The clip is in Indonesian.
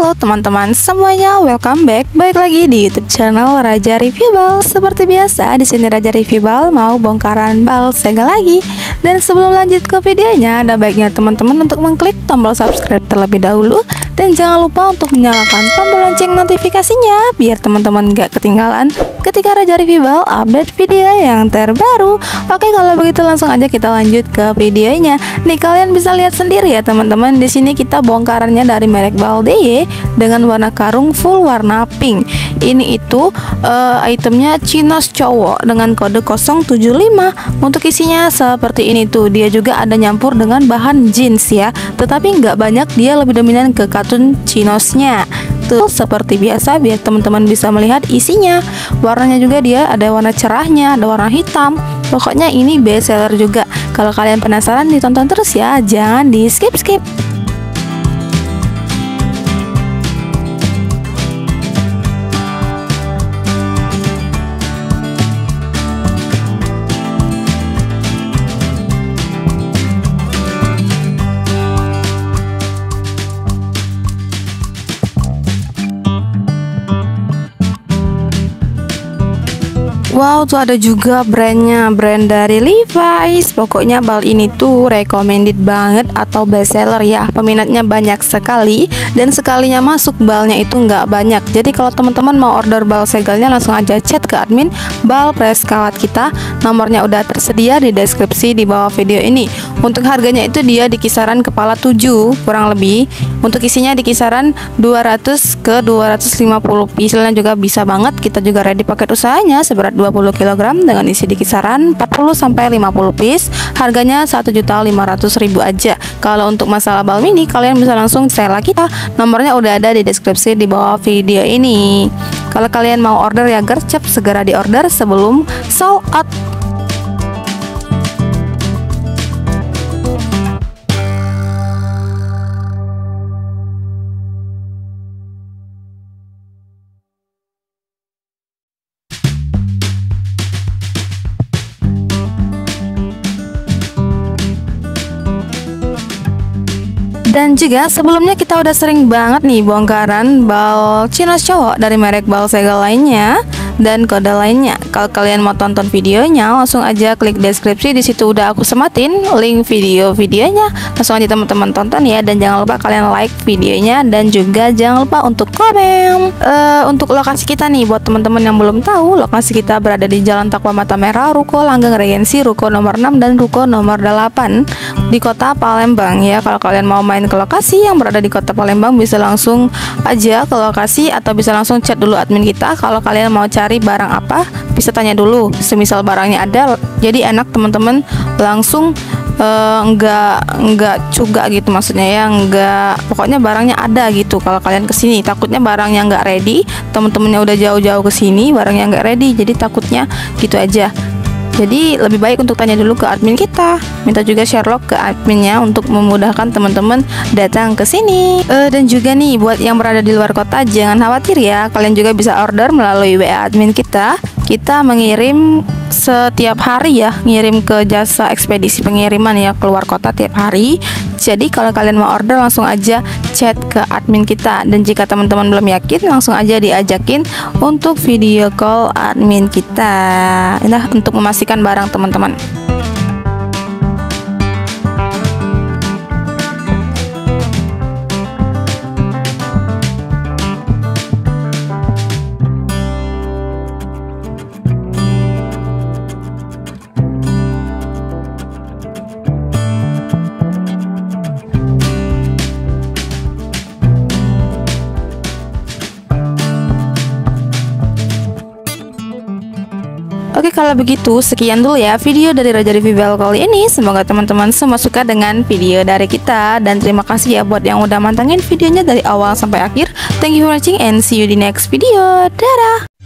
Halo teman-teman semuanya, welcome back. Baik lagi di YouTube channel Raja Review Bal. Seperti biasa, di sini Raja Review Bal mau bongkaran bal segel lagi. Dan sebelum lanjut ke videonya, ada baiknya teman-teman untuk mengklik tombol subscribe terlebih dahulu. Dan jangan lupa untuk menyalakan tombol lonceng notifikasinya biar teman-teman gak ketinggalan ketika Raja Review Bal update video yang terbaru. Oke, kalau begitu langsung aja kita lanjut ke videonya. Nih kalian bisa lihat sendiri ya teman-teman, di sini kita bongkarannya dari merek Bal DY dengan warna karung full warna pink. Ini itu itemnya Chinos cowok dengan kode 075. Untuk isinya seperti ini tuh, dia juga ada nyampur dengan bahan jeans ya, tetapi nggak banyak, dia lebih dominan ke katun Chinosnya tuh. Seperti biasa biar teman-teman bisa melihat isinya. Warnanya juga dia ada warna cerahnya, ada warna hitam. Pokoknya ini best seller juga. Kalau kalian penasaran, ditonton terus ya, jangan di skip-skip. Wow, tuh ada juga brandnya, brand dari Levi's. Pokoknya bal ini tuh recommended banget atau best seller ya. Peminatnya banyak sekali, dan sekalinya masuk balnya itu nggak banyak. Jadi kalau teman-teman mau order bal segelnya, langsung aja chat ke admin Bal Press Kawat kita. Nomornya udah tersedia di deskripsi di bawah video ini. Untuk harganya itu dia di kisaran kepala 7 kurang lebih. Untuk isinya di kisaran 200 ke 250 piece-nya juga bisa banget. Kita juga ready paket usahanya seberat 20 kg dengan isi di kisaran 40 sampai 50 piece. Harganya 1.500.000 aja. Kalau untuk masalah bal mini, kalian bisa langsung sewa kita. Nomornya udah ada di deskripsi di bawah video ini. Kalau kalian mau order ya gercep, segera di order sebelum sold out. Dan juga sebelumnya kita udah sering banget nih bongkaran bal Chinos cowok dari merek bal segel lainnya dan kode lainnya. Kalau kalian mau tonton videonya, langsung aja klik deskripsi, di situ udah aku sematin link videonya. Langsung aja teman-teman tonton ya, dan jangan lupa kalian like videonya dan juga jangan lupa untuk komen. Untuk lokasi kita nih, buat teman-teman yang belum tahu, lokasi kita berada di Jalan Takwa Mata Merah, Ruko Langgeng Regensi, Ruko nomor 6 dan Ruko nomor 8 di Kota Palembang ya. Kalau kalian mau main ke lokasi yang berada di Kota Palembang, bisa langsung aja ke lokasi atau bisa langsung chat dulu admin kita. Kalau kalian mau cari barang apa, bisa tanya dulu, semisal barangnya ada, jadi enak teman-teman langsung nggak cugak gitu, maksudnya ya nggak, pokoknya barangnya ada gitu. Kalau kalian kesini takutnya barangnya nggak ready, teman-temannya udah jauh-jauh kesini barangnya nggak ready, jadi takutnya gitu aja. Jadi lebih baik untuk tanya dulu ke admin kita, minta juga Sherlock ke adminnya untuk memudahkan teman-teman datang ke sini. Dan juga nih buat yang berada di luar kota, jangan khawatir ya, kalian juga bisa order melalui WA admin kita. Kita mengirim setiap hari ya, ngirim ke jasa ekspedisi pengiriman ya, keluar kota tiap hari. Jadi kalau kalian mau order, langsung aja chat ke admin kita. Dan jika teman-teman belum yakin, langsung aja diajakin untuk video call admin kita. Nah, untuk memastikan barang teman-teman. Oke, kalau begitu sekian dulu ya video dari Raja Review Bal kali ini. Semoga teman-teman semua suka dengan video dari kita, dan terima kasih ya buat yang udah mantengin videonya dari awal sampai akhir. Thank you for watching and see you di next video. Dadah.